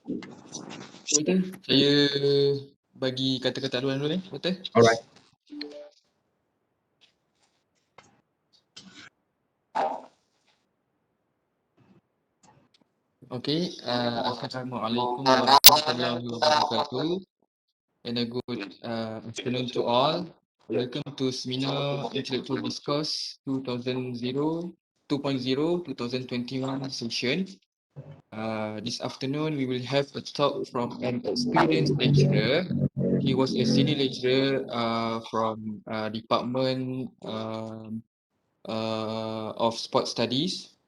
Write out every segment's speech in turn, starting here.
Betul? Saya bagi kata-kata luar dulu betul? Alright. Okay, Assalamualaikum warahmatullahi wabarakatuh, and a good afternoon to all. Welcome to Seminar Intellectual Discourse 2.0 2021 session. This afternoon we will have a talk from an experienced lecturer. He was a senior lecturer from Department of Sport Studies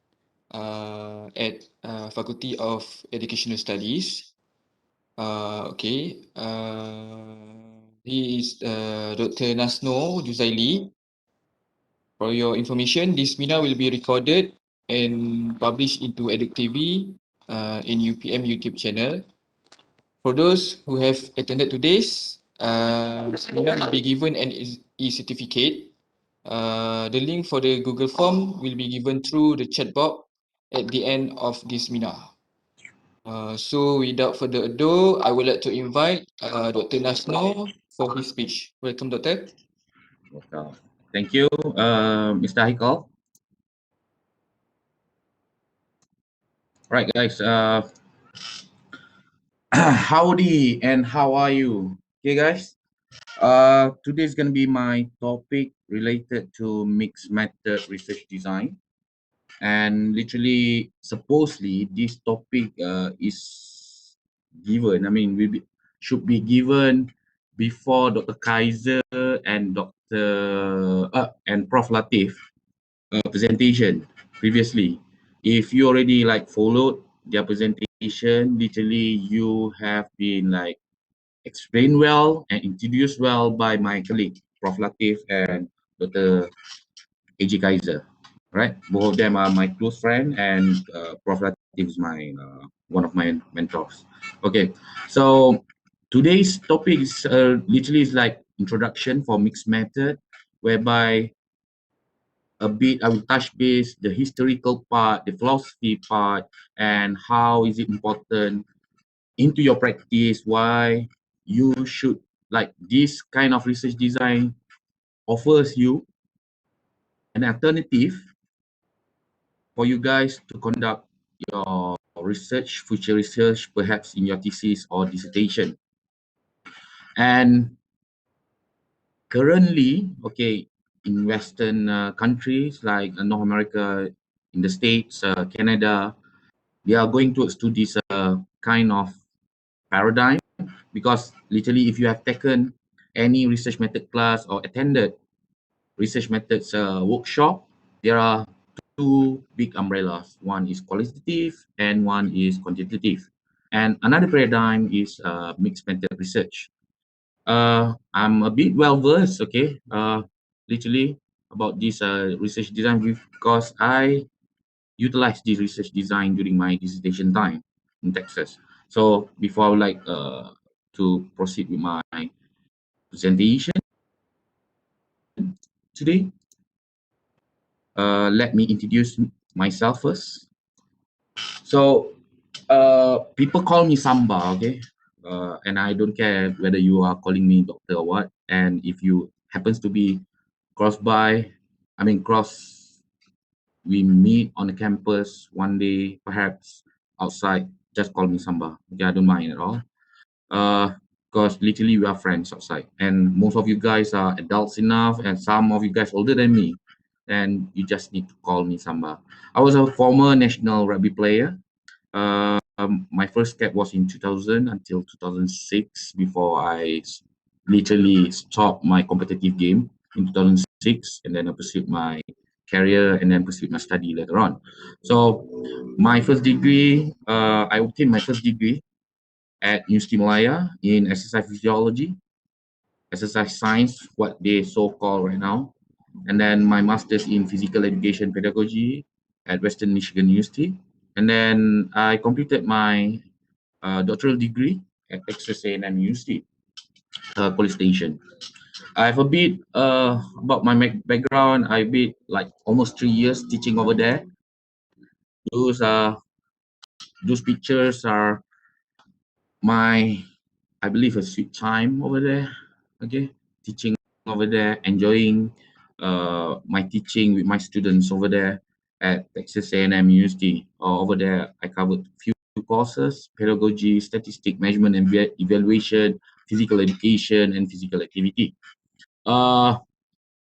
at Faculty of Educational Studies. He is Dr. Nasnoor Juzaily. For your information, this seminar will be recorded and published into EduTV in UPM YouTube channel. For those who have attended today's seminar, will be given an e-certificate. The link for the Google form will be given through the chat box at the end of this seminar. So without further ado, I would like to invite Dr. Nasnoor for his speech. Welcome, Doctor. Okay. Thank you, Mr. Haikal. Right, guys. Howdy and how are you? Okay, guys. Today is gonna be my topic related to mixed method research design, and literally, supposedly, this topic is given. I mean, should be given before Dr. Kaiser and and Prof. Latif presentation previously. If you already like followed their presentation, literally you have been like explained well and introduced well by my colleague Prof. Latif and Dr. A.J. Kaiser. Right, both of them are my close friend, and Prof. Latif is my one of my mentors. Okay, so today's topic is literally is like introduction for mixed method, whereby a bit I will touch base the historical part, the philosophy part, and how is it important into your practice, why you should like this kind of research design offers you an alternative for you guys to conduct your research, future research, perhaps in your thesis or dissertation. And currently, okay, in Western countries like North America, in the States, Canada, they are going towards to this kind of paradigm, because literally if you have taken any research method class or attended research methods workshop, there are two big umbrellas. One is qualitative and one is quantitative. And another paradigm is mixed method research. I'm a bit well versed, okay, literally about this research design, because I utilized this research design during my dissertation time in Texas. So before I would like to proceed with my presentation today, let me introduce myself first. So people call me Samba, okay? And I don't care whether you are calling me doctor or what. And if you happens to be we meet on the campus one day, perhaps outside, just call me Samba. Okay, I don't mind at all. Because literally we are friends outside, and most of you guys are adults enough, and some of you guys older than me, and you just need to call me Samba. I was a former national rugby player. My first cap was in 2000 until 2006, before I literally stopped my competitive game in 2006, and then I pursued my career and then pursued my study later on. So my first degree, I obtained my first degree at University Malaya in exercise physiology, exercise science, what they so call right now. And then my master's in physical education pedagogy at Western Michigan University. And then I completed my doctoral degree at Texas A&M University, College Station. I have a bit about my background. I been like almost 3 years teaching over there. Those pictures are my, I believe, a sweet time over there. Okay, teaching over there, enjoying my teaching with my students over there at Texas A&M University. Over there, I covered few courses: pedagogy, statistic, measurement and evaluation, physical education, and physical activity. Uh,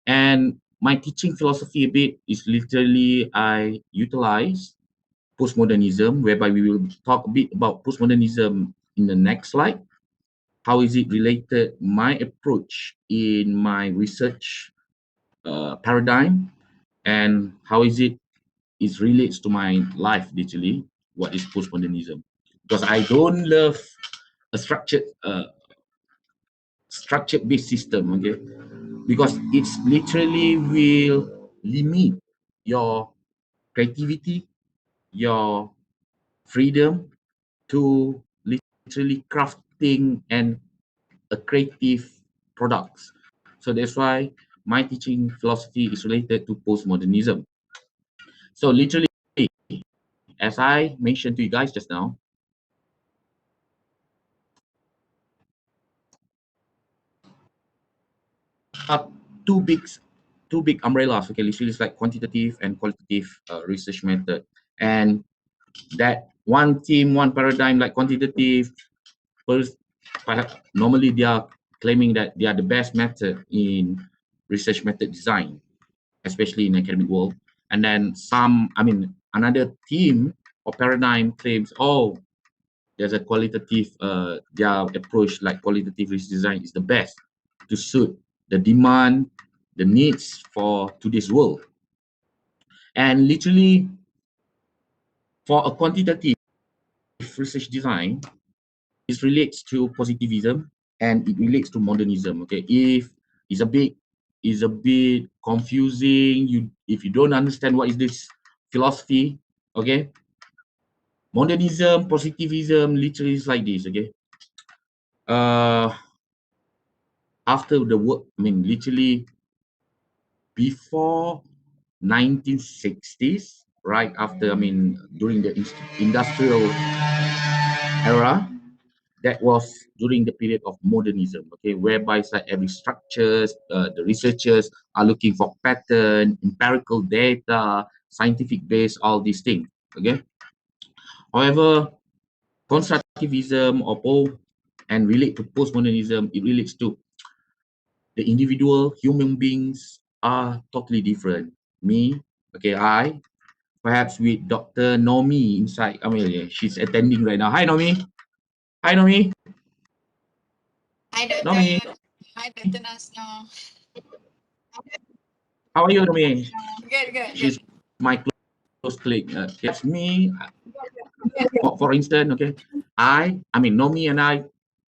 and my teaching philosophy a bit is literally I utilize postmodernism, whereby we will talk a bit about postmodernism in the next slide. How is it related? My approach in my research paradigm, and how is it relates to my life literally. What is postmodernism? Because I don't love a structured based system. Okay, because it's literally will limit your creativity, your freedom to literally crafting and a creative products. So that's why my teaching philosophy is related to postmodernism. So literally, as I mentioned to you guys just now, are two big two big umbrellas. Okay, literally it's like quantitative and qualitative research method. And that one team, one paradigm like quantitative, first, perhaps normally they are claiming that they are the best method in research method design, especially in academic world. And then another team or paradigm claims, oh, there's a qualitative, their approach like qualitative research design is the best to suit the demand, the needs for today's world. And literally, for a quantitative research design, it relates to positivism and it relates to modernism. Okay, if it's a bit confusing, if you don't understand what is this philosophy, okay, modernism, positivism, literally is like this. Okay, uh, after the work, literally before 1960s, right after, during the industrial era, that was during the period of modernism, okay, whereby it's like every structures, the researchers are looking for pattern, empirical data, scientific base, all these things, okay. However, constructivism and relate to postmodernism, it relates to the individual human beings are totally different. Me, okay, I perhaps with Dr. Nomi inside Amelia, she's attending right now. Hi Nomi. Hi Nomi. Hi, Nomi. Doctor. Hi, Dr. Nasnoor. How are you, Nomi? Good, good, good. She's my close colleague. That's me. For instance, okay, Nomi and I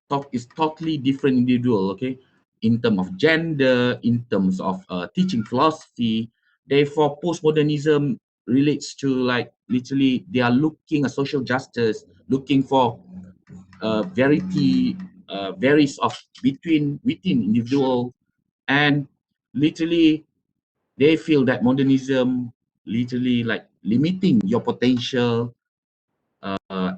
talk is totally different individual, okay, in terms of gender, in terms of teaching philosophy. Therefore, postmodernism relates to like literally they are looking at social justice, looking for verity, varies of within individual, and literally they feel that modernism literally like limiting your potential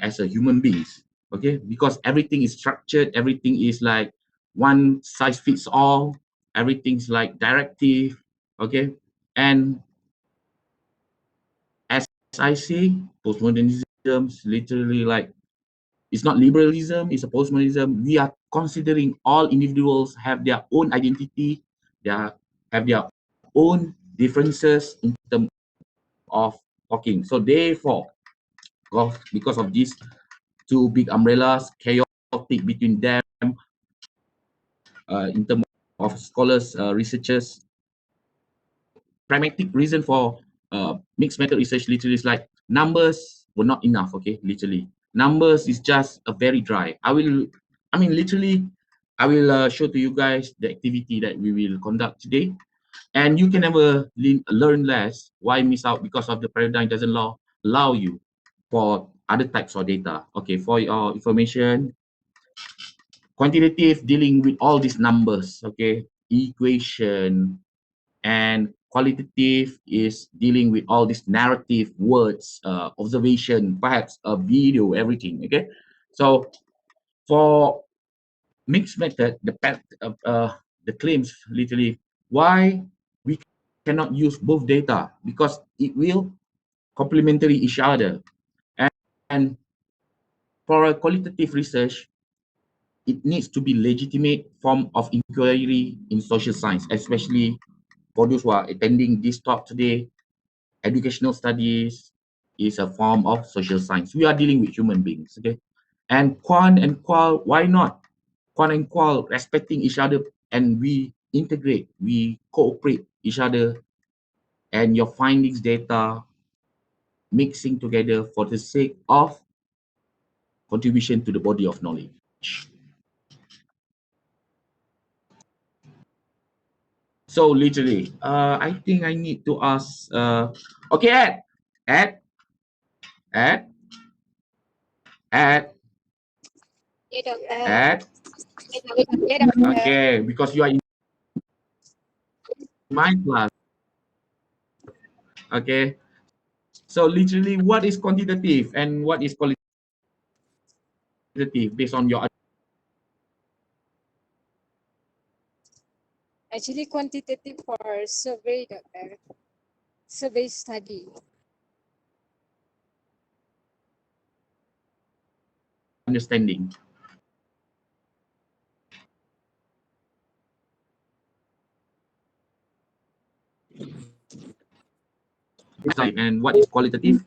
as a human beings, okay, because everything is structured, everything is like one size fits all, everything's like directive, okay. And as I see, postmodernism is literally like it's not liberalism, it's a postmodernism. We are considering all individuals have their own identity, they have their own differences in terms of talking. So therefore, because of these two big umbrellas, chaotic between them, in terms of scholars, researchers, pragmatic reason for mixed method research literally is like numbers were not enough. Okay, literally numbers is just a very dry. Literally, I will show to you guys the activity that we will conduct today, and you can never learn less. Why miss out? Because of the paradigm doesn't allow you for other types of data. Okay, for your information, quantitative dealing with all these numbers, okay, equation, and qualitative is dealing with all these narrative words, observation, perhaps a video, everything, okay. So For mixed method, the claims literally why we cannot use both data, because it will complementary each other. And for a qualitative research, it needs to be legitimate form of inquiry in social science, especially for those who are attending this talk today. Educational studies is a form of social science. We are dealing with human beings, okay? And quant and qual, why not? Quant and qual respecting each other, and we integrate, we cooperate each other, and your findings data mixing together for the sake of contribution to the body of knowledge. So literally, I think I need to ask, okay, Ed, Yeah, doktor. Ed, Yeah, doktor. okay, because you are in my class, okay. So literally, what is quantitative and what is qualitative based on your Actually, quantitative for survey, doctor. Survey study. understanding? And what is qualitative?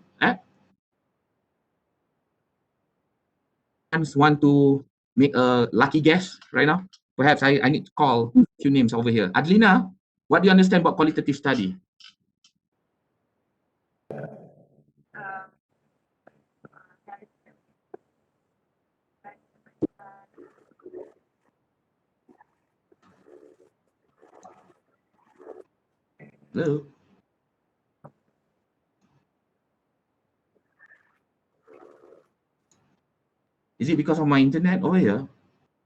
Want to make a lucky guess right now? Perhaps I need to call a few names over here. Adlina, what do you understand about qualitative study? Hello? Is it because of my internet over here?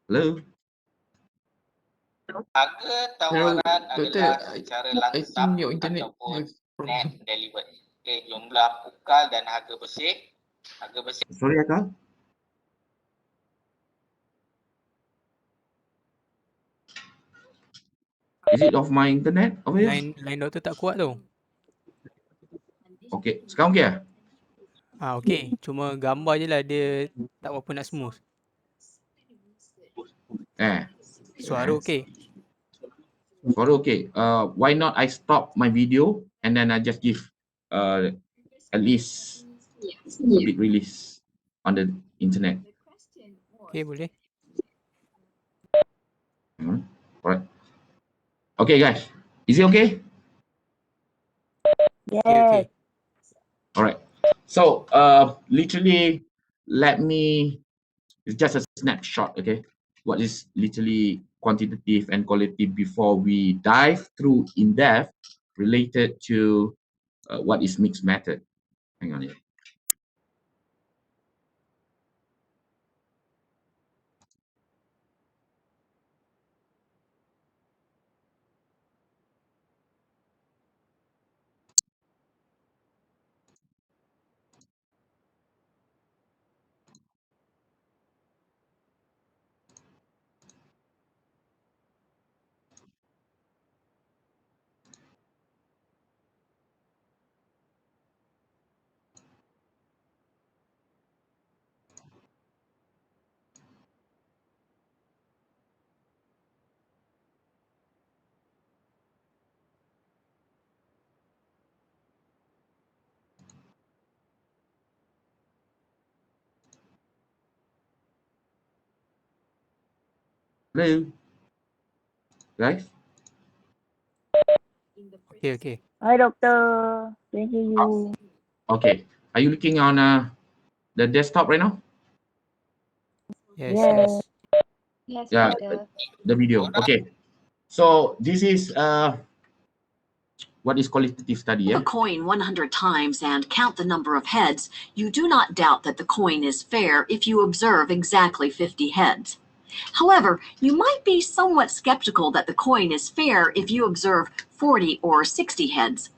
Hello? Harga Hello, tawaran Doctor. adalah secara I langsung think your internet ataupun have net problem. delivered. Okay, jumlah pukal dan harga bersih. Harga bersih Sorry, Akal. Is it of my internet over here? Line doktor tak kuat tu. Okay, sekarang okay lah? Okey. Cuma gambar je lah dia tak berapa nak smooth. Suara okey. Suara okay. Why not I stop my video and then I just give at least a bit release on the internet. Okey, boleh. Alright. Okay, guys. Is it okay? Okey. Alright. So, literally, let me. It's just a snapshot. Okay, what is literally quantitative and qualitative before we dive through in depth related to what is mixed method. Hang on here. Hello, guys. Okey. Hi, doctor. Thank you. Okay, are you looking on the desktop right now? Yes. Yes, Yeah, doktor. the video. Okay, so this is what is qualitative study? A coin 100 times and count the number of heads, you do not doubt that the coin is fair if you observe exactly 50 heads. However, you might be somewhat skeptical that the coin is fair if you observe 40 or 60 heads.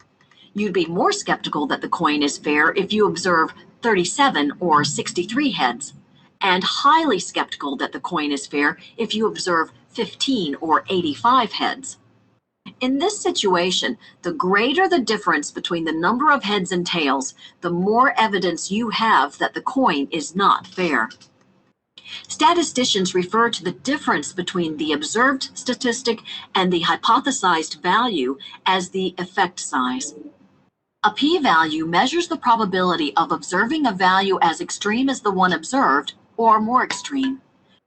You'd be more skeptical that the coin is fair if you observe 37 or 63 heads. and highly skeptical that the coin is fair if you observe 15 or 85 heads. In this situation, the greater the difference between the number of heads and tails, the more evidence you have that the coin is not fair. Statisticians refer to the difference between the observed statistic and the hypothesized value as the effect size. A p-value measures the probability of observing a value as extreme as the one observed or more extreme.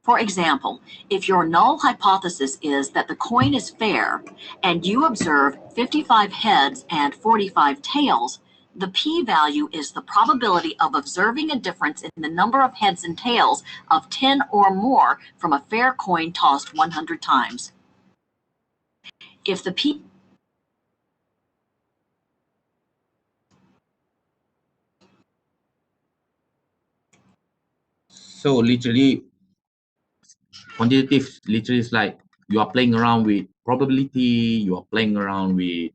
For example, if your null hypothesis is that the coin is fair and you observe 55 heads and 45 tails, the p-value is the probability of observing a difference in the number of heads and tails of 10 or more from a fair coin tossed 100 times. If the p So literally, quantitative literally is like you are playing around with probability, you are playing around with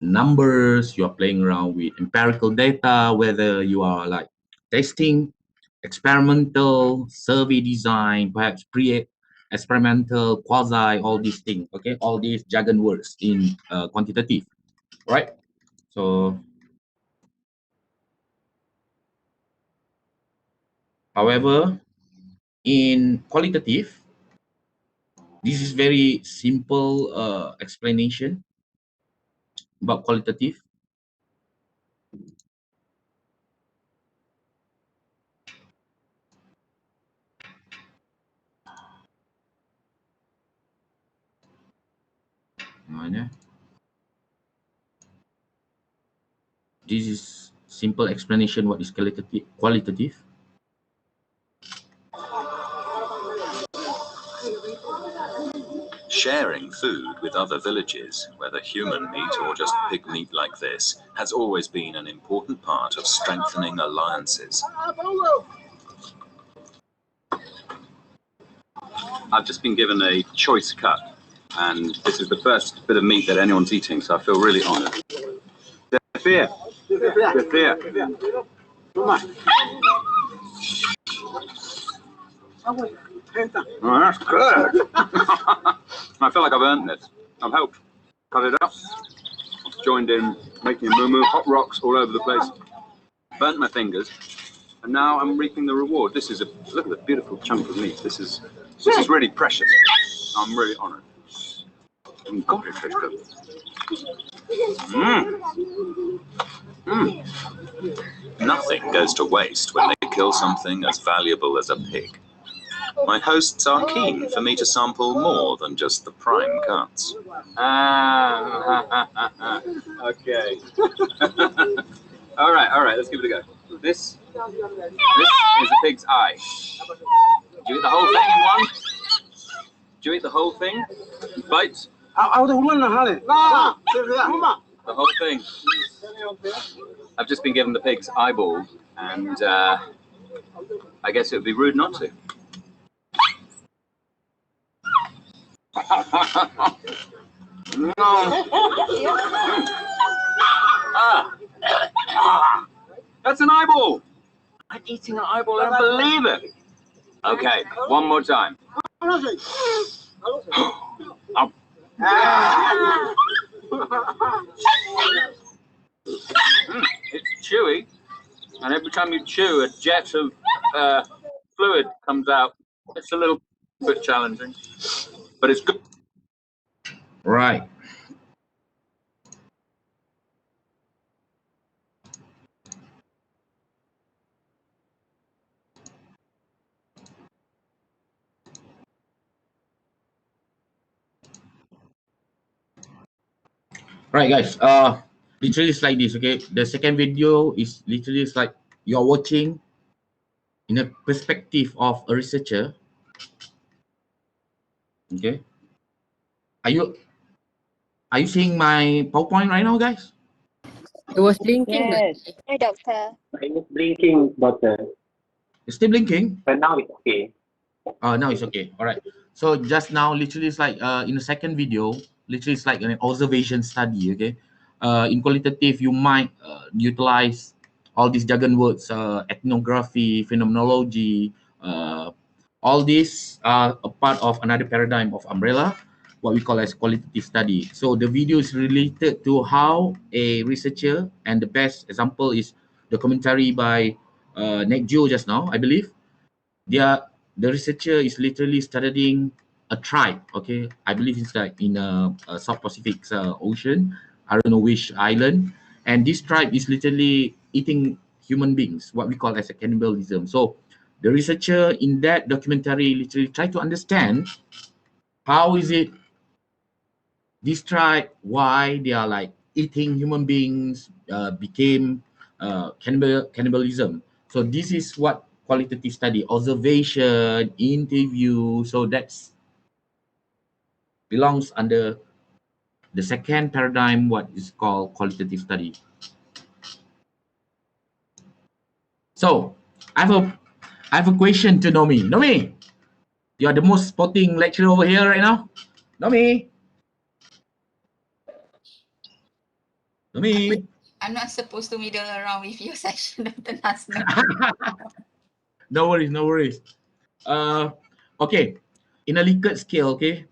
numbers, you are playing around with empirical data, whether you are like testing, experimental, survey design, perhaps pre-experimental, quasi, all these things, okay? All these jargon words in quantitative, right? So, however, in qualitative, this is very simple explanation about qualitative. Mana? This is simple explanation what is qualitative. Sharing food with other villages, whether human meat or just pig meat like this, has always been an important part of strengthening alliances. I've just been given a choice cut, and this is the first bit of meat that anyone's eating, so I feel really honored. Fear. Oh, that's good. I feel like I've earned this. I've helped cut it up. I've joined in making a moo-moo, hot rocks all over the place. Burnt my fingers, and now I'm reaping the reward. This is look at the beautiful chunk of meat. This is really precious. I'm really honored. And God, it tastes good. Nothing goes to waste when they kill something as valuable as a pig. My hosts are keen for me to sample more than just the prime cuts. Okay. all right, let's give it a go. This is a pig's eye. Do you eat the whole thing in one? Do you eat the whole thing? Bite? The whole thing. I've just been given the pig's eyeball, and I guess it would be rude not to. That's an eyeball. I'm eating an eyeball. I don't believe it. Okay, one more time. It's chewy, and every time you chew, a jet of fluid comes out. It's a little bit challenging, but it's good. Right. Right, guys. Literally it's like this. Okay, the second video is literally it's like you're watching in a perspective of a researcher. Okay. Are you seeing my PowerPoint right now, guys? It was blinking. Yes. Hi, doctor. It was blinking, doctor. It's still blinking. But now it's okay. Now it's okay. All right. So just now, literally, it's like in the second video, literally, it's like an observation study. Okay. In qualitative, you might utilize all these jargon words, ethnography, phenomenology, all these are a part of another paradigm of umbrella, what we call as qualitative study. So the video is related to how a researcher, and the best example is the commentary by Nick Joe just now, I believe. The researcher is literally studying a tribe. Okay, I believe it's like in a South Pacific Ocean. I don't know which island, and this tribe is literally eating human beings, what we call as a cannibalism. So the researcher in that documentary literally try to understand how is it this tribe, why they are like eating human beings, became cannibalism. So this is what qualitative study, observation, interview. So that's belongs under the second paradigm, what is called qualitative study. So I have a question to Nomi. Nomi, you are the most sporting lecturer over here right now. Nomi. Nomi. I'm not supposed to middle around with your session, Dr. Nasnoor. No worries, no worries. Okay, in a Likert scale, okay,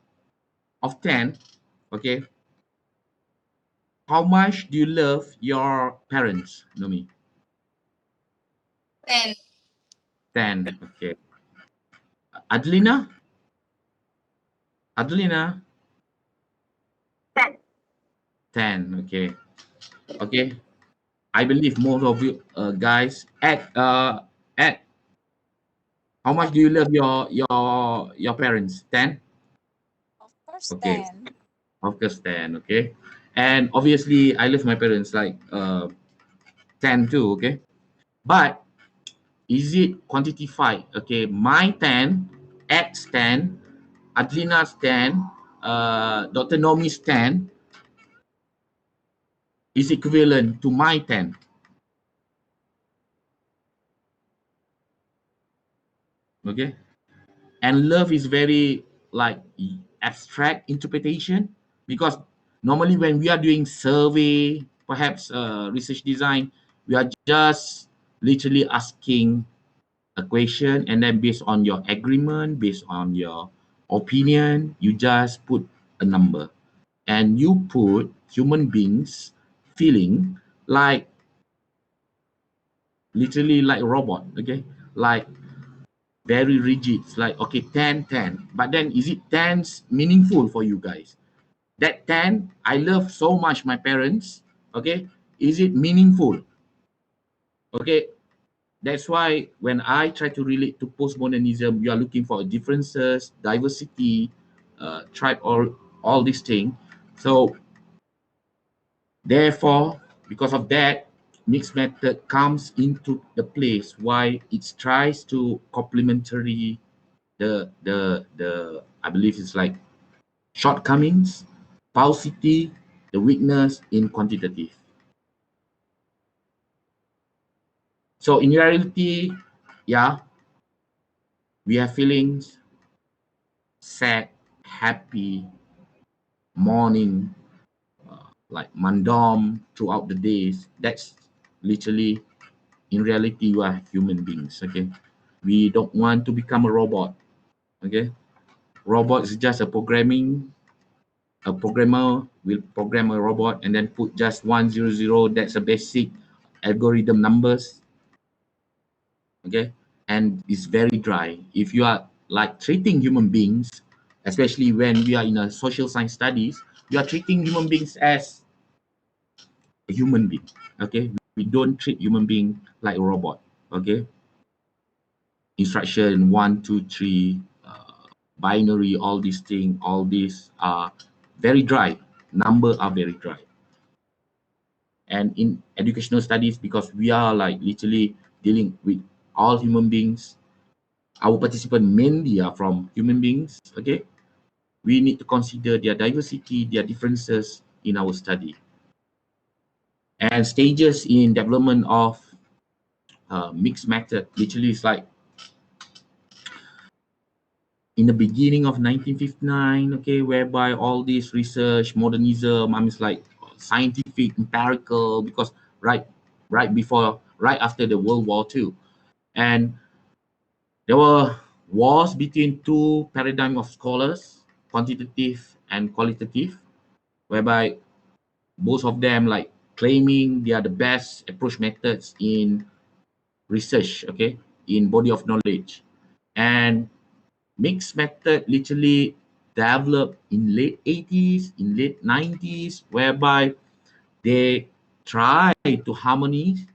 of 10, okay, how much do you love your parents, Nomi? 10. 10, okay. Adelina? Adelina? 10. 10, okay. Okay, I believe most of you guys at how much do you love your parents? 10? Of course, Okay, 10. of course 10, okay. And obviously I love my parents like 10 too, okay. But is it quantified? Okay, my 10, X 10, Adlina's 10, Dr. Nomi's 10 is equivalent to my 10. Okay, and love is very like abstract interpretation, because normally when we are doing survey, perhaps research design, we are just literally asking a question, and then based on your agreement, based on your opinion, you just put a number, and you put human beings feeling like literally like a robot, okay, like very rigid. It's like, okay, 10 10, but then is it 10's meaningful for you guys? That 10, I love so much my parents, okay, is it meaningful? Okay, that's why when I try to relate to postmodernism, you are looking for differences, diversity, tribe, all these things. So therefore, because of that, mixed method comes into the place why it tries to complementary the I believe it's like shortcomings, paucity, the weakness in quantitative. So in reality, yeah, we have feelings, sad, happy, mourning, like mandom throughout the days. That's literally, in reality, we are human beings, okay? We don't want to become a robot, okay? Robot is just a programmer will program a robot and then put just 100. That's a basic algorithm numbers, okay, and it's very dry. If you are like treating human beings, especially when we are in a social science studies, you are treating human beings as a human being, okay. We don't treat human being like a robot, okay. Instruction 1 2 3, binary, all these things, all these are very dry. Number are very dry. And in educational studies, because we are like literally dealing with all human beings, our participants mainly are from human beings, okay, we need to consider their diversity, their differences in our study. And stages in development of mixed method literally is like in the beginning of 1959, okay, whereby all this research, modernism, I mean, it's like scientific, empirical, because right right after the World War II. And there were wars between two paradigm of scholars, quantitative and qualitative, whereby both of them like claiming they are the best approach methods in research, okay, in body of knowledge. And mixed method literally developed in late 80s, in late 90s, whereby they try to harmonize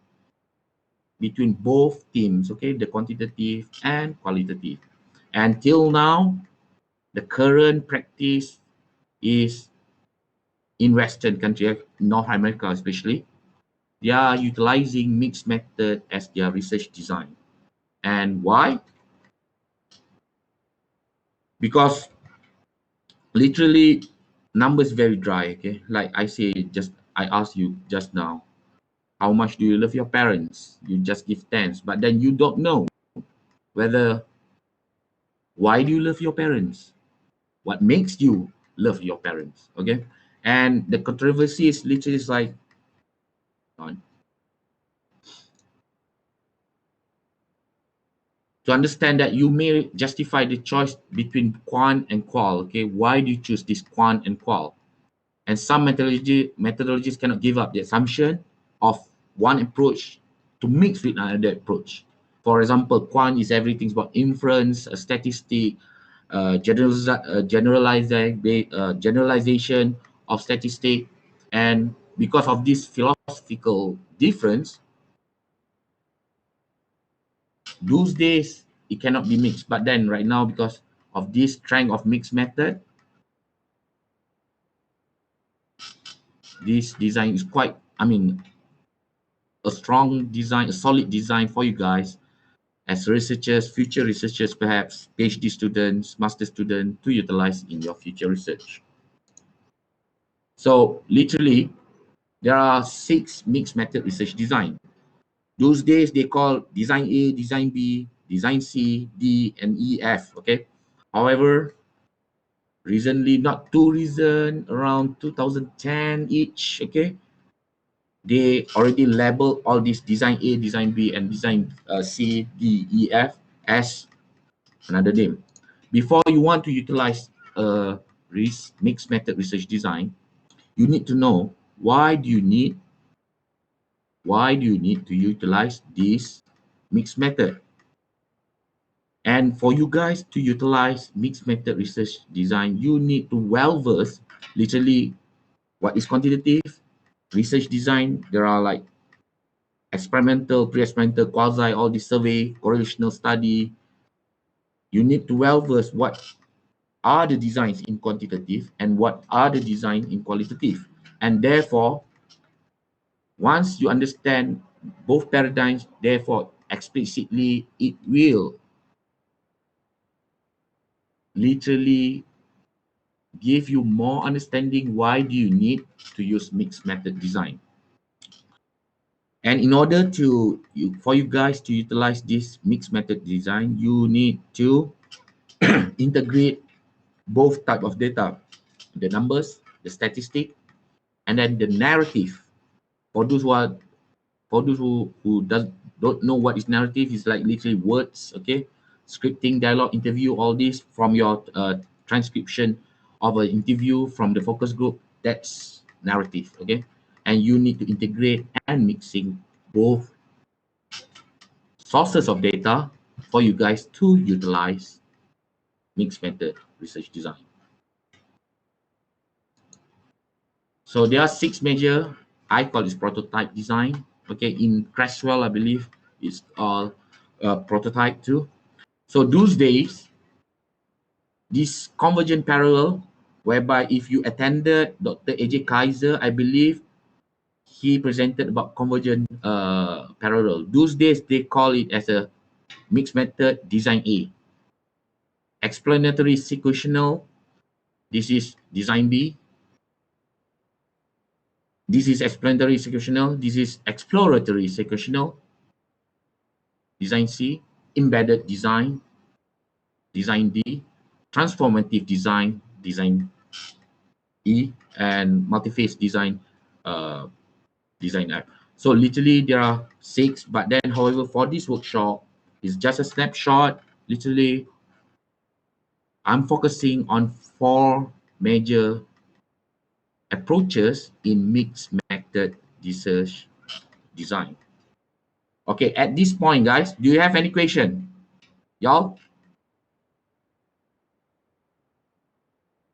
between both teams, okay, the quantitative and qualitative. Until now, the current practice is in Western countries, North America especially, they are utilizing mixed method as their research design. And why? Because literally numbers very dry, okay? Like I asked you just now, how much do you love your parents? You just give tens, but then you don't know whether why do you love your parents? What makes you love your parents? Okay. And the controversy is literally like to understand that you may justify the choice between quant and qual. Okay, why do you choose this quant and qual? And some methodologies cannot give up the assumption of one approach to mix with another approach. For example, quant is everything about inference, a statistic, generalization of statistic. And because of this philosophical difference, those days it cannot be mixed. But then right now, because of this strength of mixed method, this design is quite, a strong design, a solid design for you guys as researchers, future researchers, perhaps PhD students, master students to utilize in your future research. So literally, there are 6 mixed method research design. Those days they call design A, design B, design C, D, and E, F. Okay. However, recently, not too recent, around 2010 each. Okay, they already label all these design A, design B, and design C, D, E, F as another name. Before you want to utilize a mixed method research design, you need to know why do you need to utilize this mixed method. And for you guys to utilize mixed method research design, you need to well verse literally what is quantitative research design. There are like experimental, pre-experimental, quasi, all the survey, correlational study. You need to well verse what are the designs in quantitative and what are the design in qualitative. And therefore, once you understand both paradigms, therefore explicitly it will literally give you more understanding why do you need to use mixed method design. And in order for you guys to utilize this mixed method design, you need to integrate both type of data, the numbers, the statistic, and then the narrative. For those who don't know what is narrative, is like literally words, okay, scripting, dialogue, interview, all this from your transcription of an interview from the focus group. That's narrative, okay, and you need to integrate and mixing both sources of data for you guys to utilize mixed method research design. So there are 6 major, I call this prototype design. Okay, in Cresswell, I believe it's all prototype too. So those days, this convergent parallel, whereby if you attended Dr. AJ Kaiser, I believe he presented about convergent parallel. Those days, they call it as a mixed method design A. Explanatory sequential, this is design B. This is explanatory sequential. This is exploratory sequential. Design C. Embedded design. Design D. Transformative design. Design E. And multi-phase design. Design F. So literally there are 6, but then however for this workshop, it's just a snapshot. Literally, I'm focusing on 4 major approaches in mixed method research design. Okay, at this point, guys, do you have any question? Y'all?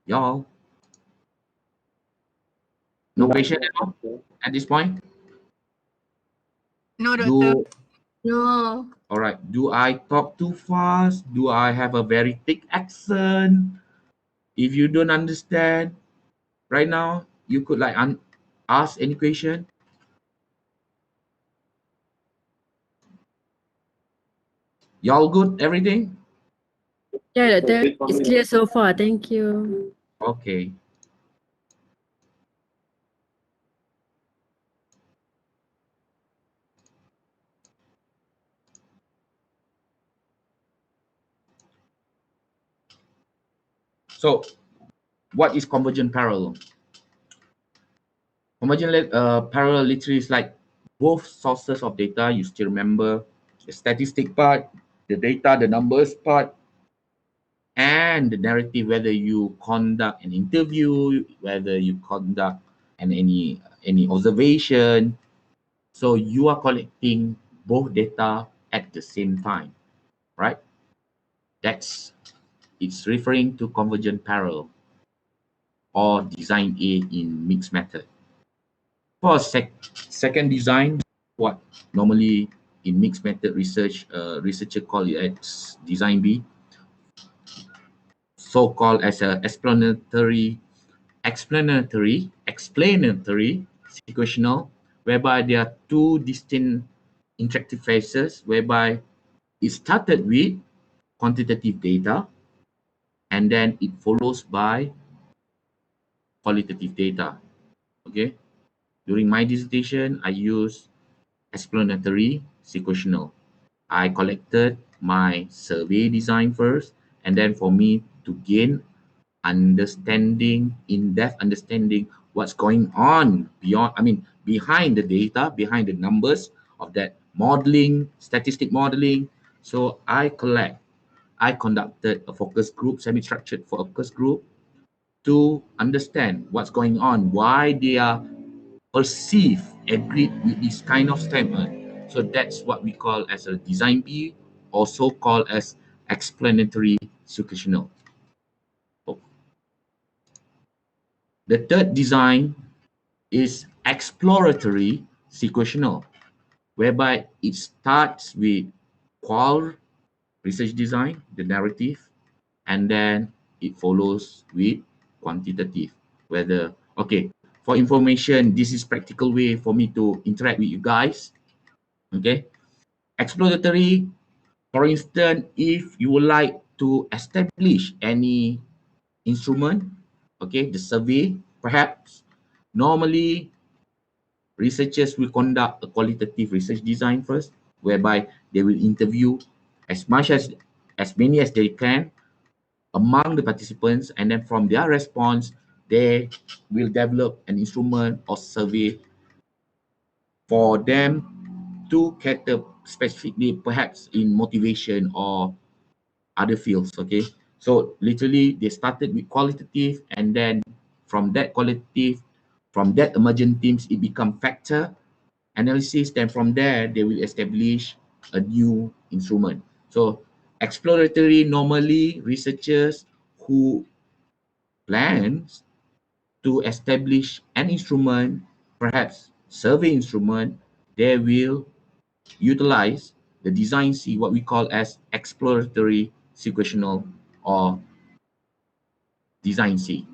Y'all? No question at all at this point? No, doctor. No. All right. Do I talk too fast? Do I have a very thick accent? If you don't understand right now, you could like ask any question. Y'all good? Everything? Yeah, it's clear so far. Thank you. Okay. So, what is convergent parallel? Convergent parallel literally is like both sources of data. You still remember the statistic part, the data, the numbers part, and the narrative, whether you conduct an interview, whether you conduct any observation. So you are collecting both data at the same time, right? It's referring to convergent parallel or design A in mixed method. For second design, what normally in mixed method research, researcher call it as design B, so called as a explanatory, sequential, whereby there are 2 distinct interactive phases, whereby it started with quantitative data and then it follows by qualitative data. Okay, during my dissertation, I used explanatory sequential. I collected my survey design first, and then for me to gain understanding, in-depth understanding what's going on behind the data, behind the numbers of that modeling, statistic modeling. So I conducted a focus group, semi-structured focus group, to understand what's going on, why they are perceived, agreed with this kind of statement. So that's what we call as a design B, also called as explanatory sequential. The third design is exploratory sequential, whereby it starts with qual research design, the narrative, and then it follows with quantitative. Whether, okay, for information, this is practical way for me to interact with you guys. Okay, exploratory, for instance, if you would like to establish any instrument, okay, the survey, perhaps, normally researchers will conduct a qualitative research design first, whereby they will interview as many as they can among the participants, and then from their response, they will develop an instrument or survey for them to cater specifically, perhaps in motivation or other fields. Okay, so literally they started with qualitative, and then from that qualitative, from that emergent themes, it become factor analysis. Then from there, they will establish a new instrument. So exploratory, normally researchers who plans to establish an instrument, perhaps survey instrument, they will utilize the design C, what we call as exploratory sequential or design C.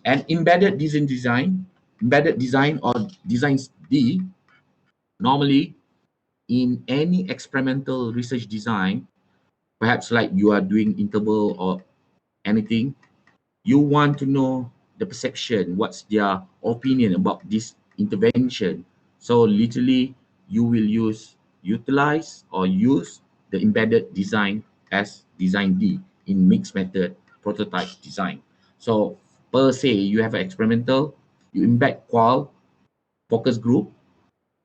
And embedded design or design D, normally in any experimental research design, perhaps like you are doing interval or anything, you want to know the perception, what's their opinion about this intervention. So literally you will utilize or use the embedded design as design D in mixed method prototype design. So per se, you have an experimental, you embed qual focus group.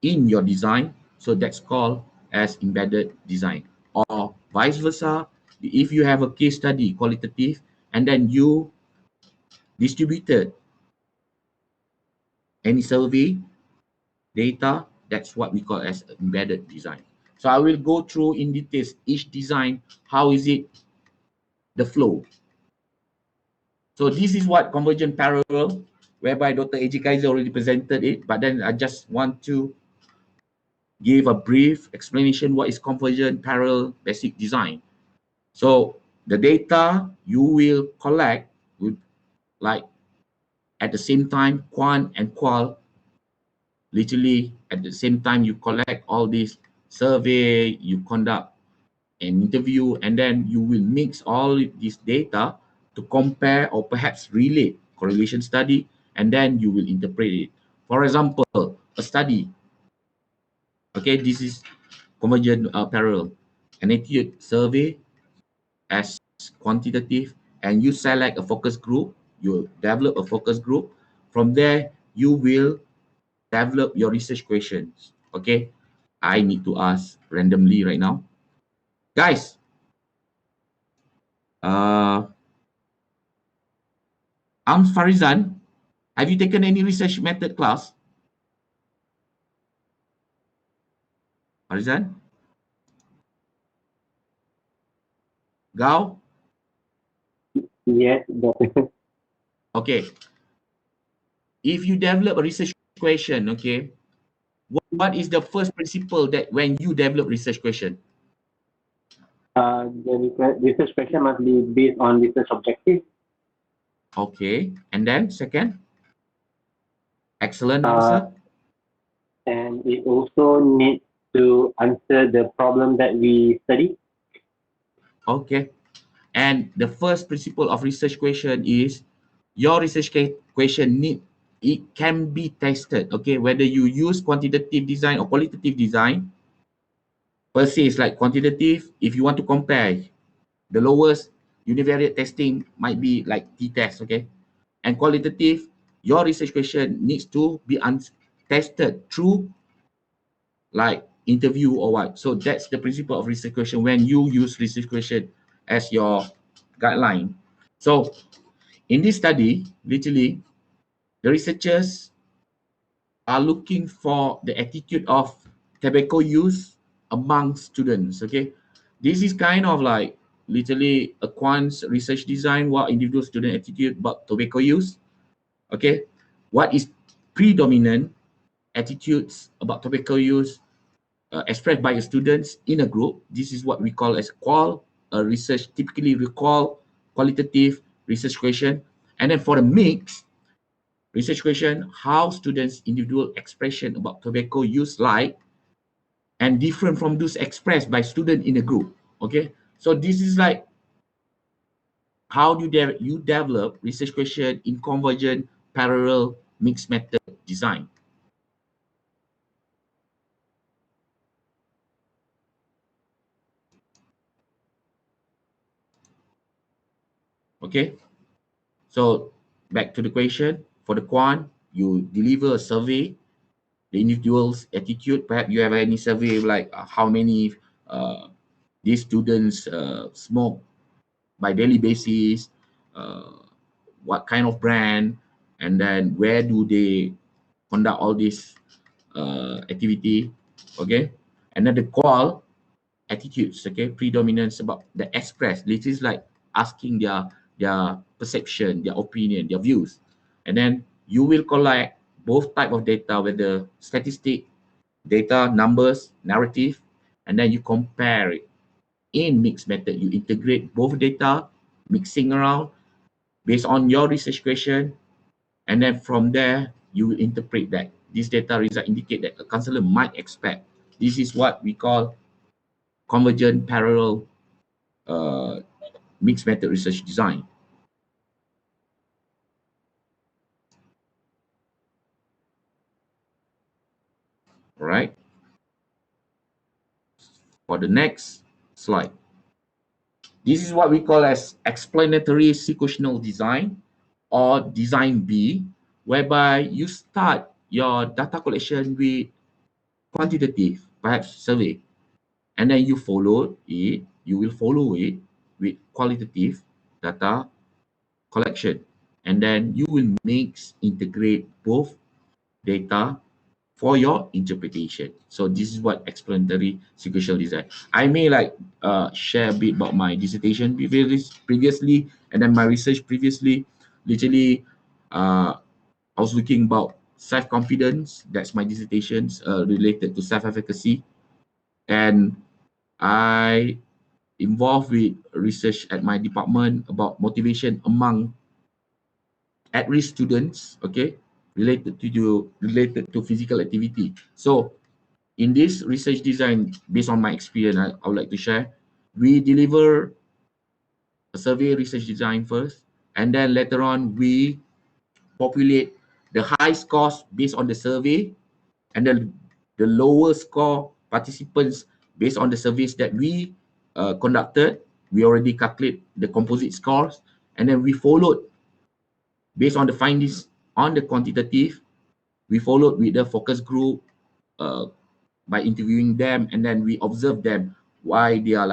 in your design. So that's called as embedded design. Or vice versa, if you have a case study qualitative and then you distributed any survey data, that's what we call as embedded design. So I will go through in details each design, how is it the flow. So this is what convergent parallel, whereby Dr. A.J. Kaiser already presented it, but then I just want to give a brief explanation what is convergent parallel basic design. So the data you will collect would, like, at the same time quant and qual, literally at the same time you collect all these survey, you conduct an interview, and then you will mix all this data to compare or perhaps relate correlation study, and then you will interpret it. For example, a study. Okay, this is convergent parallel. An attitude survey as quantitative, and you select a focus group, you develop a focus group. From there, you will develop your research questions. Okay, I need to ask randomly right now. Guys, Farizan, have you taken any research method class? Farizan? Gao? Yes, Doctor. Okay. If you develop a research question, okay, what is the first principle that when you develop research question? The research question must be based on research objective. Okay. And then second? Excellent answer. And it also needs to answer the problem that we study. Okay. And the first principle of research question is your research question it can be tested. Okay, whether you use quantitative design or qualitative design. Per se is like quantitative. If you want to compare, the lowest univariate testing might be like t-test. Okay, and qualitative, your research question needs to be tested through like interview or what. So that's the principle of research question when you use research question as your guideline. So in this study, literally, the researchers are looking for the attitude of tobacco use among students. Okay, this is kind of like literally a quant research design, what individual student attitude about tobacco use. Okay, what is predominant attitudes about tobacco use expressed by the students in a group. This is what we call as research, typically we call qualitative research question. And then for the mix research question, how students individual expression about tobacco use like and different from those expressed by student in a group. Okay, so this is like how do you develop research question in convergent parallel mixed method design. Okay, so back to the question. For the quant, you deliver a survey, the individual's attitude. Perhaps you have any survey like how many these students smoke by daily basis, what kind of brand, and then where do they conduct all this activity. Okay, and then the call attitudes. Okay, predominance about the express. This is like asking their perception, their opinion, their views, and then you will collect both type of data, whether statistic data, numbers, narrative, and then you compare it in mixed method. You integrate both data, mixing around based on your research question, and then from there you will interpret that this data result indicate that a counselor might expect. This is what we call convergent parallel mixed method research design. All right. For the next slide, this is what we call as explanatory sequential design or design B, whereby you start your data collection with quantitative, perhaps survey, and then you follow it, you will follow it with qualitative data collection, and then you will integrate both data for your interpretation. So this is what explanatory sequential design. I may share a bit about my dissertation previously, and then my research previously. Literally, I was looking about self-confidence. That's my dissertations related to self-efficacy, and I involved with research at my department about motivation among at-risk students, okay, related to physical activity. So in this research design, based on my experience, I would like to share, we deliver a survey research design first, and then later on we populate the high scores based on the survey, and then the lower score participants based on the surveys that we conducted. We already calculate the composite scores, and then we followed based on the findings on the quantitative. We followed with the focus group by interviewing them, and then we observe them why they are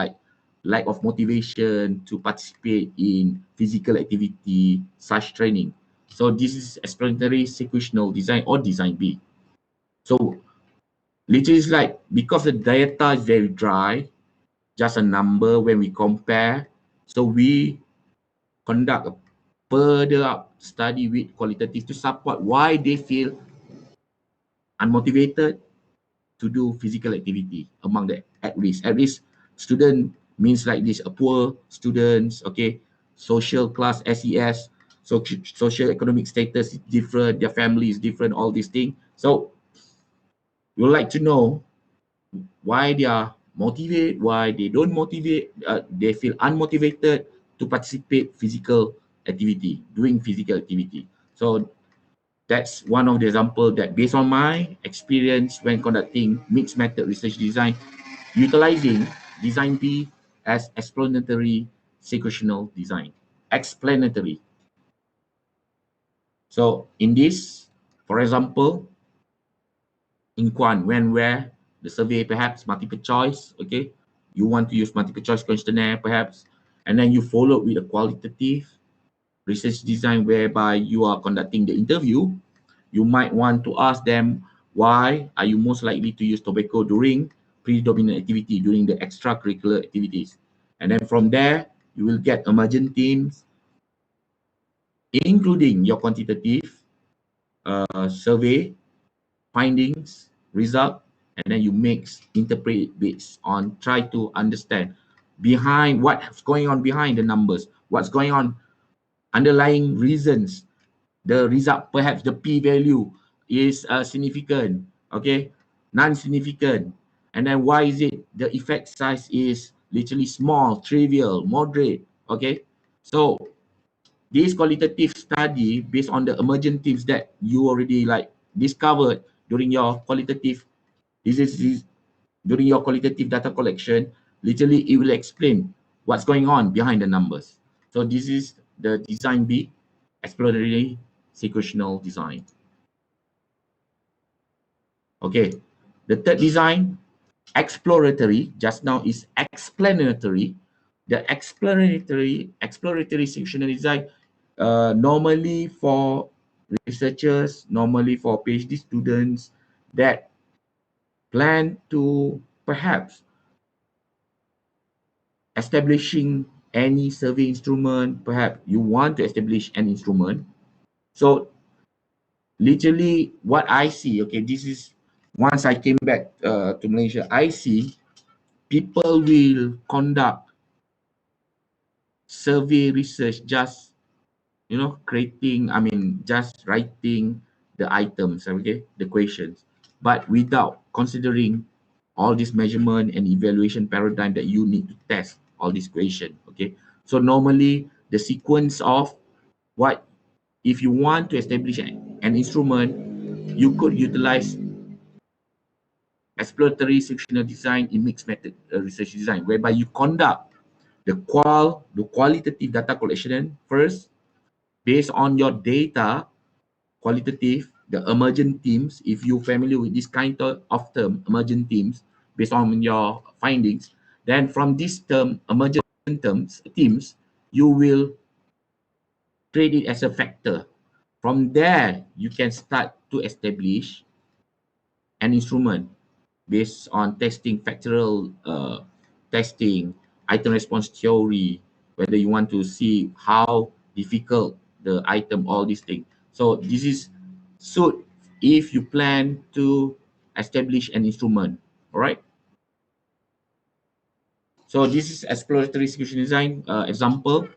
lack of motivation to participate in physical activity such training. So this is explanatory sequential design or design B. So literally it's like, because the data is very dry, just a number when we compare, so we conduct a further up study with qualitative to support why they feel unmotivated to do physical activity among the at-risk. At-risk student means like this, a poor students, okay, social class, SES, so social economic status is different, their family is different, all these things. So we would like to know why they are motivated, why they don't motivate, they feel unmotivated to participate physical activity, doing physical activity. So that's one of the example that based on my experience when conducting mixed method research design, utilizing design B as explanatory sequential design. Explanatory. So in this, for example, in quant, where the survey perhaps multiple choice, okay, you want to use multiple choice questionnaire perhaps, and then you follow with a qualitative research design whereby you are conducting the interview. You might want to ask them, why are you most likely to use tobacco during predominant activity, during the extracurricular activities? And then from there, you will get emergent themes, including your quantitative survey findings, result, and then you interpret based on, try to understand behind what's going on behind the numbers, what's going on, underlying reasons. The result, perhaps the p-value is significant, okay, non-significant, and then why is it the effect size is literally small, trivial, moderate, okay. So this qualitative study based on the emergent themes that you already discovered during your qualitative, during your qualitative data collection, literally it will explain what's going on behind the numbers. So this is the design B, exploratory sequential design. Okay, the third design, exploratory, just now is explanatory. The exploratory sequential design, normally for researchers, normally for PhD students that plan to perhaps establishing any survey instrument, perhaps you want to establish an instrument. So literally what I see, okay, this is once I came back to Malaysia, I see people will conduct survey research just, just writing the items, okay, the questions, but without considering all this measurement and evaluation paradigm that you need to test all these questions, okay. So normally the sequence of what, if you want to establish an instrument, you could utilize exploratory sectional design in mixed method research design, whereby you conduct the qualitative data collection first, based on your data, qualitative, the emergent themes. If you're familiar with this kind of term, emergent themes, based on your findings, then from this term, emergent themes, you will treat it as a factor. From there, you can start to establish an instrument based on testing factorial testing, item response theory, whether you want to see how difficult the item, all these things. So this is so if you plan to establish an instrument, all right? So this is exploratory sequential design example.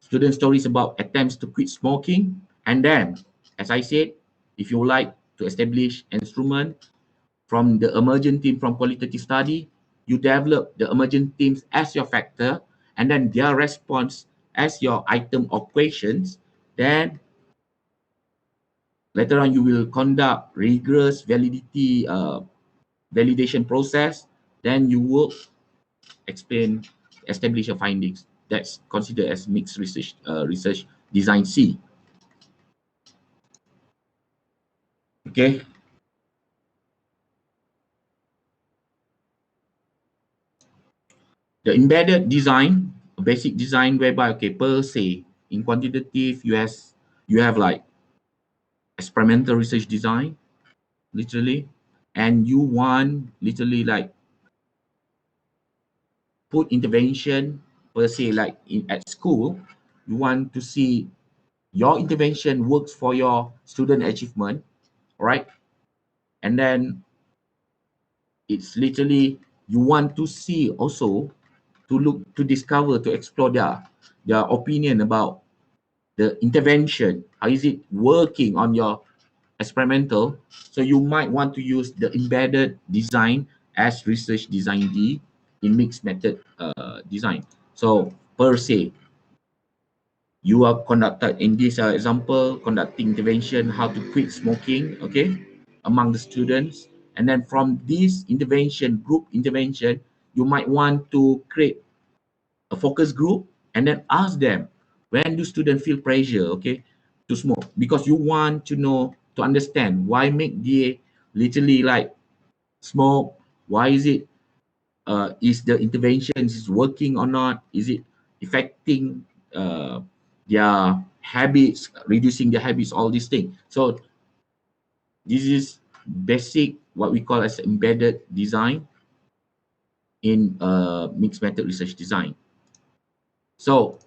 Student stories about attempts to quit smoking. And then, as I said, if you like to establish an instrument from the emergent theme from qualitative study, you develop the emergent themes as your factor, and then their response as your item or questions. Then later on, you will conduct rigorous validation process. Then you will establish your findings. That's considered as mixed research design C. Okay. The embedded design, a basic design whereby, okay, per se, in quantitative, you have like experimental research design, literally, and you want literally like put intervention per se, like at school, you want to see your intervention works for your student achievement, right? And then it's literally you want to see also to look to discover to explore their opinion about the intervention. How is it working on your experimental? So you might want to use the embedded design as research design D in mixed method design. So per se, you are conducted in this example, conducting intervention, how to quit smoking, okay, among the students. And then from this intervention, group intervention, you might want to create a focus group and then ask them, when do students feel pressure, okay, to smoke? Because you want to know, to understand why make they literally like smoke. Why is it, is the intervention is working or not? Is it affecting their habits, reducing their habits, all these things. So this is basic, what we call as embedded design in mixed method research design. So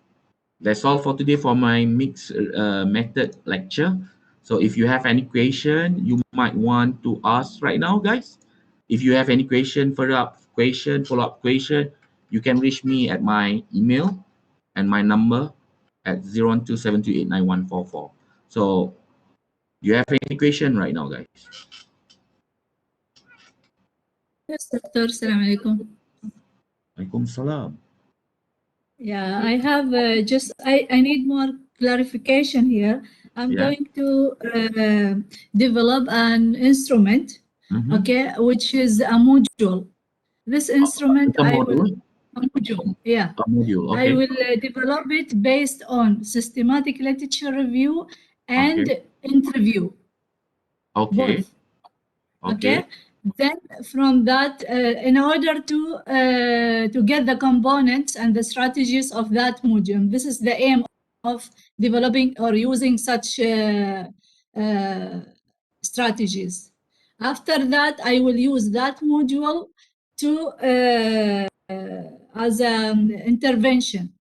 that's all for today for my mixed method lecture. So if you have any question, you might want to ask right now, guys. If you have any question, follow-up question, you can reach me at my email and my number at 01272891144. So do you have any question right now, guys? Yes, Doctor. Assalamu alaikum. Waalaikumsalam. Yeah, I have I need more clarification here. I'm going to develop an instrument, okay, which is a module. This instrument I will, a module, yeah. A module, okay. I will develop it based on systematic literature review and interview. Okay. Both. Okay. Then from that, in order to get the components and the strategies of that module, this is the aim of developing or using such strategies. After that, I will use that module to as an intervention,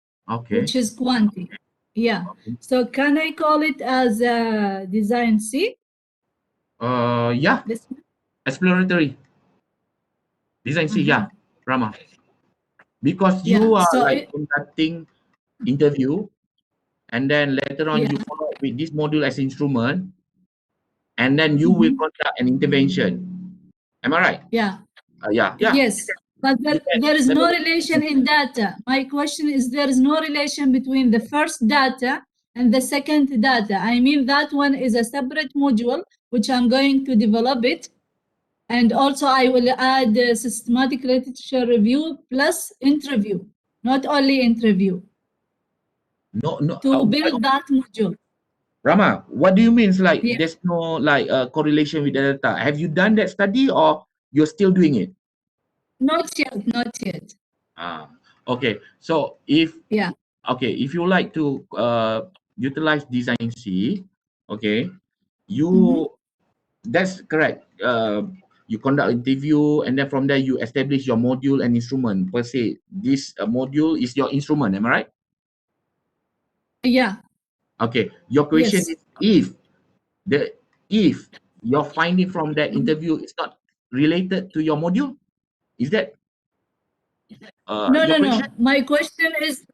which is quanti. Yeah. So can I call it as a design C? Yeah. Exploratory. Design C, yeah, Rama. Because you are like conducting interview, and then later on you follow up with this module as instrument, and then you will conduct an intervention. Am I right? Yeah. Yeah. Yes, but there is no relation in data. My question is, there is no relation between the first data and the second data. I mean, that one is a separate module, which I'm going to develop it. And also I will add systematic literature review plus interview, not only interview. No. To build that module. Rama, what do you mean? Like Yeah. there's no like correlation with the data. Have you done that study or you're still doing it? Not yet, not yet. Okay. So if Yeah. if you like to utilize design C, okay, you that's correct. You conduct interview and then from there you establish your module and instrument per se. This module is your instrument, am I right? Yeah. Okay. Your question Yes. is if your finding from that interview is not related to your module, is that No, your no, question? no. My question is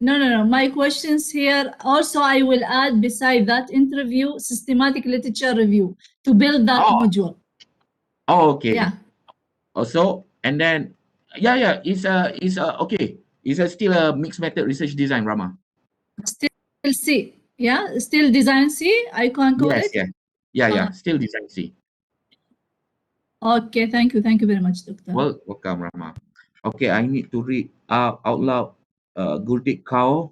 no. My questions here also I will add beside that interview systematic literature review to build that module. Oh, okay. Yeah. Also, and then it's okay. It's still a mixed method research design, Rama. Still C. Yeah, still design C. I can call Yes, it. still design C. Okay, thank you very much, Doctor. Welcome, Rama. Okay, I need to read out loud. Gurdik Kao,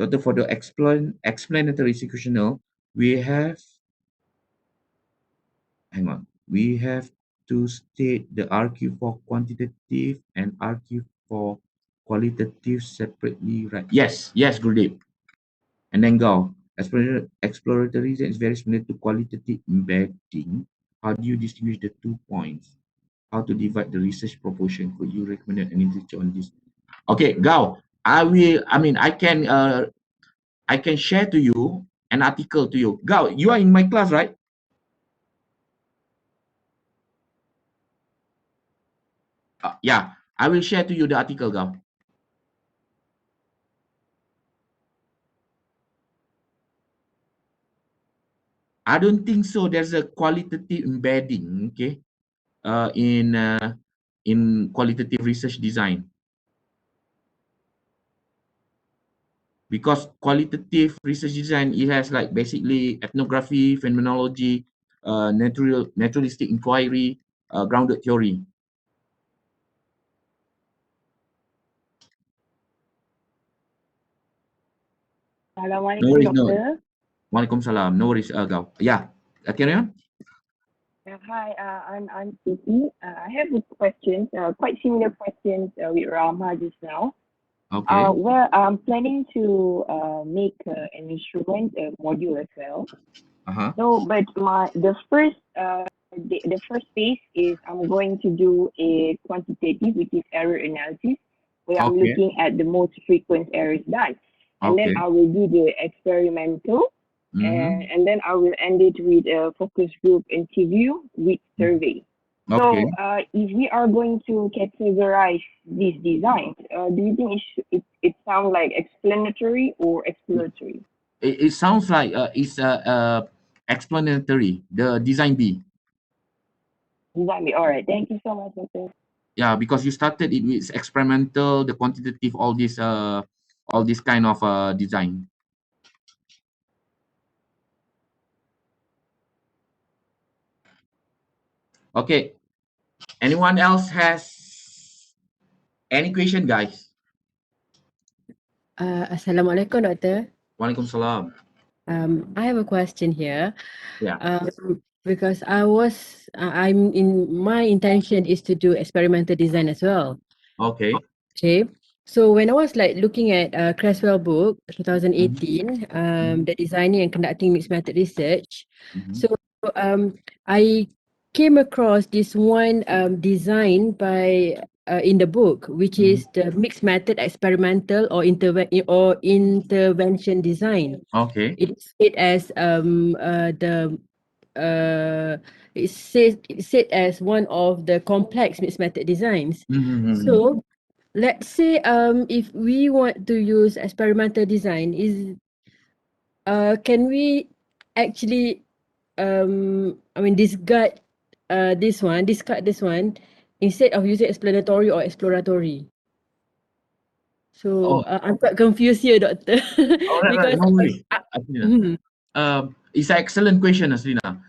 Doctor, for the explanatory sequential, we have. Hang on. We have to state the RQ for quantitative and RQ for qualitative separately, right? Yes, Gurdeep. And then go. Exploratory is very similar to qualitative embedding. How do you distinguish the 2 points? How to divide the research proportion? Could you recommend any literature on this? Okay, Gao. I can share to you an article to you. Gao, you are in my class, right? Yeah, I will share to you the article, Gao. I don't think so. There's a qualitative embedding, okay, in qualitative research design. Because qualitative research design, it has like basically ethnography, phenomenology, naturalistic inquiry, grounded theory. No worries, no. Waalaikumsalam. No worries, Gao. Yeah, carry on. Hi, I'm Siti. I have a question, quite similar questions with Rama just now. Okay. Where I'm planning to make an instrument module as well. So, but the first phase is I'm going to do a quantitative, which is error analysis, where I'm looking at the most frequent errors done, and then I will do the experimental, and then I will end it with a focus group interview with survey. So, if we are going to categorize these designs, do you think it sounds like explanatory or exploratory? It sounds like it's explanatory, the design B. Design B. All right. Thank you so much, Doctor. Yeah, because you started it with experimental, the quantitative, all this kind of design. Okay. Anyone else has any question, guys? Assalamualaikum, Doctor. Waalaikumsalam. I have a question here. Yeah. Because I'm in my intention is to do experimental design as well. Okay. Okay. So when I was like looking at Creswell book 2018, the designing and conducting mixed method research. So I came across this one design by in the book, which is the mixed method experimental or intervention design. Okay. It's said as it's said as one of the complex mixed method designs. So let's say if we want to use experimental design, can we actually discard this one instead of using explanatory or exploratory? So I'm quite confused here, Doctor. Right. No worries. It's an excellent question, Aslina.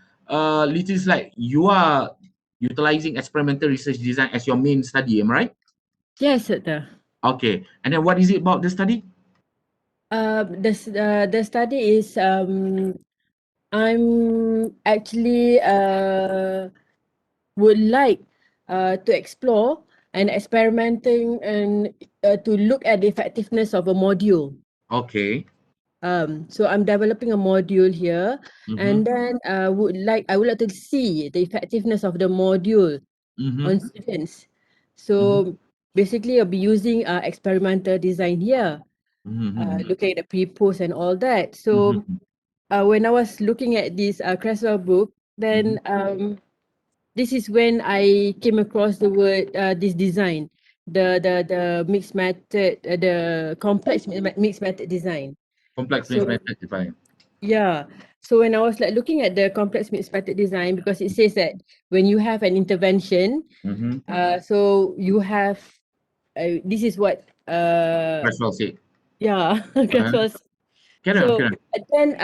It is like you are utilizing experimental research design as your main study, am I right? Yes, Doctor. Okay. And then what is it about the study? The study is I'm actually would like to explore and experimenting and to look at the effectiveness of a module. Okay. So I'm developing a module here, and Mm-hmm. then I would like to see the effectiveness of the module Mm-hmm. on students. So basically, I'll be using experimental design here, Mm-hmm. looking at the pre-post and all that. So Mm-hmm. when I was looking at this Creswell book, then this is when I came across the word this design, the mixed method, the complex mixed method design. Complex So method design. yeah, so when I was like looking at the complex mixed method design, because it says that when you have an intervention, Mm-hmm. so you have this is what Creswell said. yeah Creswell. Carry on, So carry on. then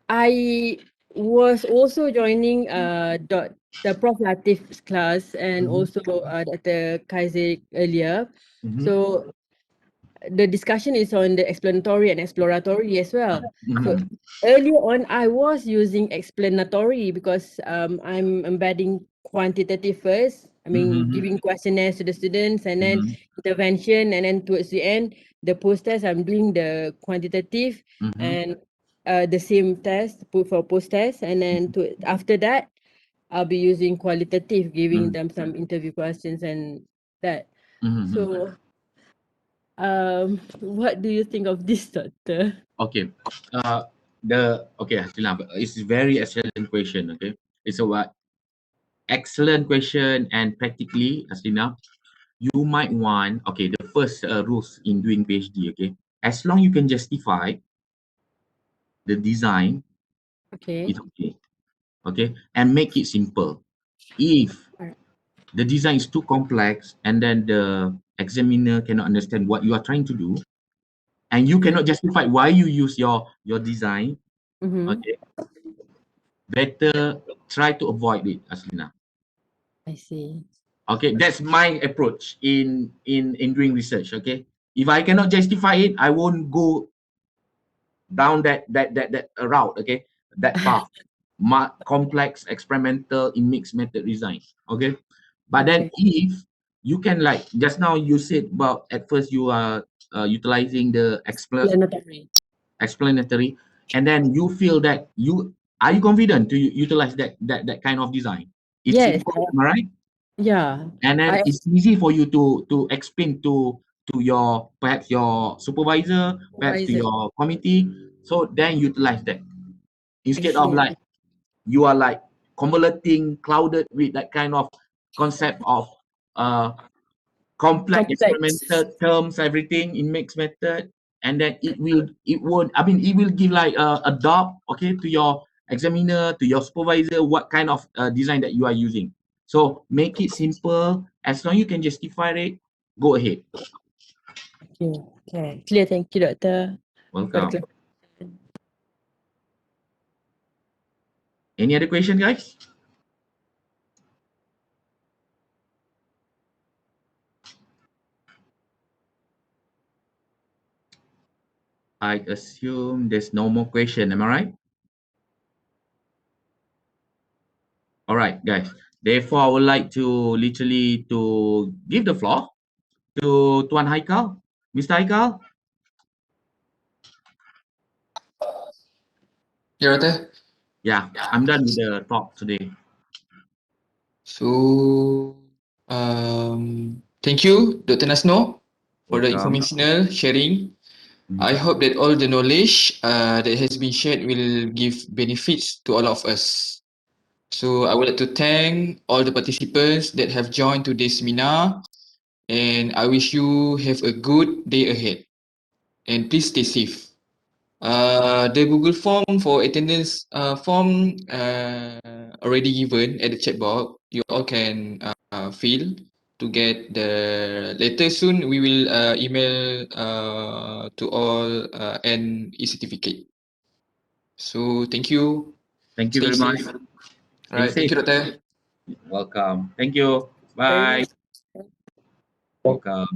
I was also joining the Prof Latif's class and also Dr. Kaiser earlier. So the discussion is on the explanatory and exploratory as well. So earlier on I was using explanatory because I'm embedding quantitative first. I mean giving questionnaires to the students and then intervention, and then towards the end the post test I'm doing the quantitative and the same test put for post test, and then after that I'll be using qualitative, giving them some interview questions and that. So what do you think of this, doctor? Okay. Hasina, it's a very excellent question. Okay. It's a what? Excellent question, and practically, Hasina, you might want, okay, the first rules in doing PhD, okay, as long you can justify the design, Okay. it's okay. Okay, and make it simple. If the design is too complex and then the examiner cannot understand what you are trying to do, and you cannot justify why you use your design, okay, better try to avoid it, Aslina. I see. Okay, that's my approach in doing research. Okay, if I cannot justify it, I won't go down that route. Okay, that path, complex experimental in mixed method design. Okay, but then if you can, like just now you said about at first you are utilizing the explanatory, and then you feel that you confident to utilize that kind of design. It's Yes. simple, am I right? Yeah. And then it's easy for you to explain to your perhaps your supervisor, perhaps to your committee. So then utilize that instead of like you are like convoluting, clouded with that kind of concept of complex experimental terms, everything in mixed method, and then it won't, I mean, it will give like a dot, okay, to your examiner, to your supervisor, what kind of design that you are using. So make it simple. As long you can justify it, go ahead. Okay. Clear. Thank you, doctor. Welcome. Any other question, guys? I assume there's no more question. Am I right? All right, guys. Therefore, I would like to literally to give the floor to Tuan Haikal. Mr. Haikal. Yeah, Doctor. Yeah, I'm done with the talk today. So, thank you, Dr. Nasnoor, for the Welcome. informational sharing. I hope that all the knowledge that has been shared will give benefits to all of us. So I would like to thank all the participants that have joined today's seminar, and I wish you have a good day ahead. And please stay safe. The Google form for attendance form already given at the chat box. You all can fill to get the later soon. We will email to all an e-certificate. So thank you. Thank you Stay very much. safe. All right. Thank you, Doctor. Welcome. Thank you. Bye. Welcome.